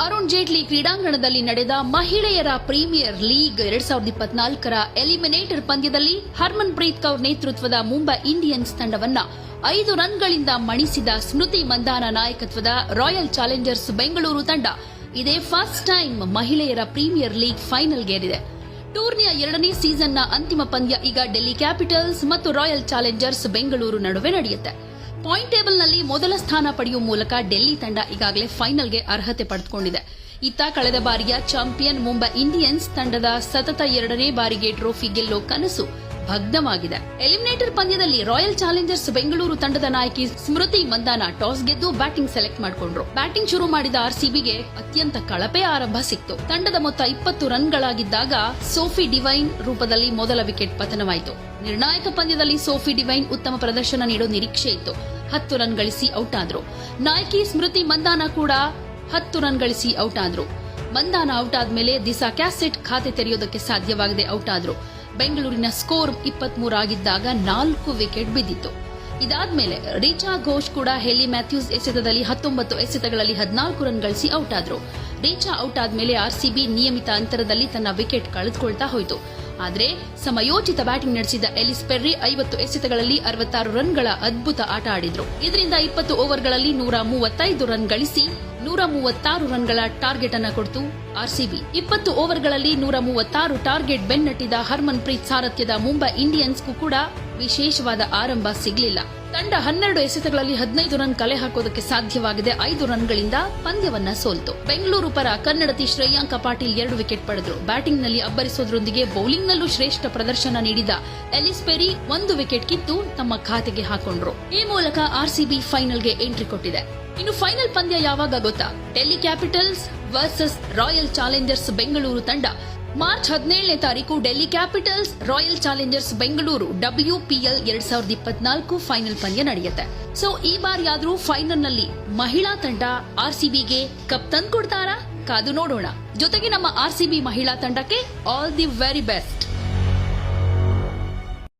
ಅರುಣ್ ಜೇಟ್ಲಿ ಕ್ರೀಡಾಂಗಣದಲ್ಲಿ ನಡೆದ ಮಹಿಳೆಯರ ಪ್ರೀಮಿಯರ್ ಲೀಗ್ 2024ರ ಎಲಿಮಿನೇಟರ್ ಪಂದ್ಯದಲ್ಲಿ ಹರ್ಮನ್ ಪ್ರೀತ್ ಕೌರ್ ನೇತೃತ್ವದ ಮುಂಬೈ ಇಂಡಿಯನ್ಸ್ ತಂಡವನ್ನ 5 ರನ್ಗಳಿಂದ ಮಣಿಸಿದ ಸ್ಮೃತಿ ಮಂದಾನ ನಾಯಕತ್ವದ ರಾಯಲ್ ಚಾಲೆಂಜರ್ಸ್ ಬೆಂಗಳೂರು ತಂಡ ಇದೇ ಫಸ್ಟ್ ಟೈಮ್ ಮಹಿಳೆಯರ ಪ್ರೀಮಿಯರ್ ಲೀಗ್ ಫೈನಲ್ಗೇರಿದೆ. ಟೂರ್ನಿಯ 2ನೇ ಸೀಸನ್ನ ಅಂತಿಮ ಪಂದ್ಯ ಈಗ ಡೆಲ್ಲಿ ಕ್ಯಾಪಿಟಲ್ಸ್ ಮತ್ತು ರಾಯಲ್ ಚಾಲೆಂಜರ್ಸ್ ಬೆಂಗಳೂರು ನಡುವೆ ನಡೆಯುತ್ತೆ. ಪಾಯಿಂಟ್ ಟೇಬಲ್ನಲ್ಲಿ ಮೊದಲ ಸ್ಥಾನ ಪಡೆಯುವ ಮೂಲಕ ಡೆಲ್ಲಿ ತಂಡ ಈಗಾಗಲೇ ಫೈನಲ್ಗೆ ಅರ್ಹತೆ ಪಡೆದುಕೊಂಡಿದೆ. ಇತ್ತ ಕಳೆದ ಬಾರಿಯ ಚಾಂಪಿಯನ್ ಮುಂಬೈ ಇಂಡಿಯನ್ಸ್ ತಂಡದ ಸತತ 2ನೇ ಬಾರಿಗೆ ಟ್ರೋಫಿ ಗೆಲ್ಲೋ ಕನಸು ಭಗ್ನವಾಗಿದೆ. ಎಲಿಮಿನೇಟರ್ ಪಂದ್ಯದಲ್ಲಿ ರಾಯಲ್ ಚಾಲೆಂಜರ್ಸ್ ಬೆಂಗಳೂರು ತಂಡದ ನಾಯಕಿ ಸ್ಮೃತಿ ಮಂದಾನ ಟಾಸ್ ಗೆದ್ದು ಬ್ಯಾಟಿಂಗ್ ಸೆಲೆಕ್ಟ್ ಮಾಡಿಕೊಂಡ್ರು. ಬ್ಯಾಟಿಂಗ್ ಶುರು ಮಾಡಿದ ಆರ್ಸಿಬಿಗೆ ಅತ್ಯಂತ ಕಳಪೆ ಆರಂಭ ಸಿಕ್ತು. ತಂಡದ ಮೊತ್ತ 20 ರನ್ಗಳಾಗಿದ್ದಾಗ ಸೋಫಿ ಡಿವೈನ್ ರೂಪದಲ್ಲಿ ಮೊದಲ ವಿಕೆಟ್ ಪತನವಾಯಿತು. ನಿರ್ಣಾಯಕ ಪಂದ್ಯದಲ್ಲಿ ಸೋಫಿ ಡಿವೈನ್ ಉತ್ತಮ ಪ್ರದರ್ಶನ ನೀಡೋ ನಿರೀಕ್ಷೆ ಇತ್ತು. 10 ರನ್ ಗಳಿಸಿ ಔಟ್ ಆದ್ರು. ನಾಯಕಿ ಸ್ಮೃತಿ ಮಂದಾನ ಕೂಡ 10 ರನ್ ಗಳಿಸಿ ಔಟ್ ಆದ್ರು. ಮಂದಾನ ಔಟ್ ಆದ್ಮೇಲೆ ದಿಸಾ ಕ್ಯಾಸೆಟ್ ಖಾತೆ ತೆರೆಯೋದಕ್ಕೆ ಸಾಧ್ಯವಾಗದೆ ಔಟ್ ಆದ್ರು. ಬೆಂಗಳೂರಿನ ಸ್ಕೋರ್ 23 ಆಗಿದ್ದಾಗ 4 ವಿಕೆಟ್ ಬಿದ್ದಿತ್ತು. ಇದಾದ್ಮೇಲೆ ರೀಚಾ ಘೋಷ್ ಕೂಡ ಹೆಲಿ ಮ್ಯಾಥ್ಯೂಸ್ ಎಸೆತದಲ್ಲಿ 19 ಎಸೆತಗಳಲ್ಲಿ 14 ರನ್ ಗಳಿಸಿ ಔಟ್ ಆದ್ರು. ರೀಚಾ ಔಟ್ ಆದ್ಮೇಲೆ ಆರ್ಸಿಬಿ ನಿಯಮಿತ ಅಂತರದಲ್ಲಿ ತನ್ನ ವಿಕೆಟ್ ಕಳೆದುಕೊಳ್ತಾ ಹೋಯಿತು. ಆದರೆ ಸಮಯೋಚಿತ ಬ್ಯಾಟಿಂಗ್ ನಡೆಸಿದ ಎಲಿಸ್ ಪೆರ್ರಿ 50 ಎಸೆತಗಳಲ್ಲಿ 66 ರನ್ಗಳ ಅದ್ಭುತ ಆಟ ಆಡಿದ್ರು. ಇದರಿಂದ 20 ಓವರ್ಗಳಲ್ಲಿ 135 ರನ್ ಗಳಿಸಿ 136 ರನ್ಗಳ ಟಾರ್ಗೆಟ್ ಅನ್ನು ಕೊಡ್ತು ಆರ್ಸಿಬಿ. 20 ಓವರ್ಗಳಲ್ಲಿ 136 ಟಾರ್ಗೆಟ್ ಬೆನ್ನಟ್ಟಿದ ಹರ್ಮನ್ ಪ್ರೀತ್ ಸಾರಥ್ಯದ ಮುಂಬೈ ಇಂಡಿಯನ್ಸ್ಗೂ ಕೂಡ ವಿಶೇಷವಾದ ಆರಂಭ ಸಿಗಲಿಲ್ಲ. ತಂಡ 12 ಎಸೆತಗಳಲ್ಲಿ 15 ರನ್ ಕಲೆ ಹಾಕೋದಕ್ಕೆ ಸಾಧ್ಯವಾಗದೆ 5 ರನ್ಗಳಿಂದ ಪಂದ್ಯವನ್ನ ಸೋಲ್ತು. ಬೆಂಗಳೂರು ಪರ ಕನ್ನಡತಿ ಶ್ರೇಯಾಂಕ ಪಾಟೀಲ್ 2 ವಿಕೆಟ್ ಪಡೆದರು. ಬ್ಯಾಟಿಂಗ್ನಲ್ಲಿ ಅಬ್ಬರಿಸೋದ್ರೊಂದಿಗೆ ಬೌಲಿಂಗ್ನಲ್ಲೂ ಶ್ರೇಷ್ಠ ಪ್ರದರ್ಶನ ನೀಡಿದ ಎಲಿಸ್ ಪೆರಿ 1 ವಿಕೆಟ್ ಕಿತ್ತು ತಮ್ಮ ಖಾತೆಗೆ ಹಾಕೊಂಡ್ರು. ಈ ಮೂಲಕ ಆರ್ಸಿಬಿ ಫೈನಲ್ಗೆ ಎಂಟ್ರಿ ಕೊಟ್ಟಿದೆ. ಇನ್ನು ಫೈನಲ್ ಪಂದ್ಯ ಯಾವಾಗ ಗೊತ್ತಾ? Delhi capitals versus royal Challengers Bengaluru ತಂಡ ಮಾರ್ಚ್ 17ನೇ ತಾರೀಕು Delhi capitals royal Challengers Bengaluru WPL 2024 final ಪಂದ್ಯ ನಡೆಯುತ್ತೆ. ಸೊ ಈ ಬಾರಿಯಾದ್ರೂ ಫೈನಲ್ನಲ್ಲಿ ಮಹಿಳಾ ತಂಡ ಆರ್ಸಿಬಿಗೆ ಕಪ್ ತಂದ್ಕೊಡ್ತಾರಾ? ಕಾದು ನೋಡೋಣ. ಜೊತೆಗೆ ನಮ್ಮ ಆರ್ಸಿಬಿ ಮಹಿಳಾ ತಂಡಕ್ಕೆ ಆಲ್ ದಿ ವೆರಿ ಬೆಸ್ಟ್.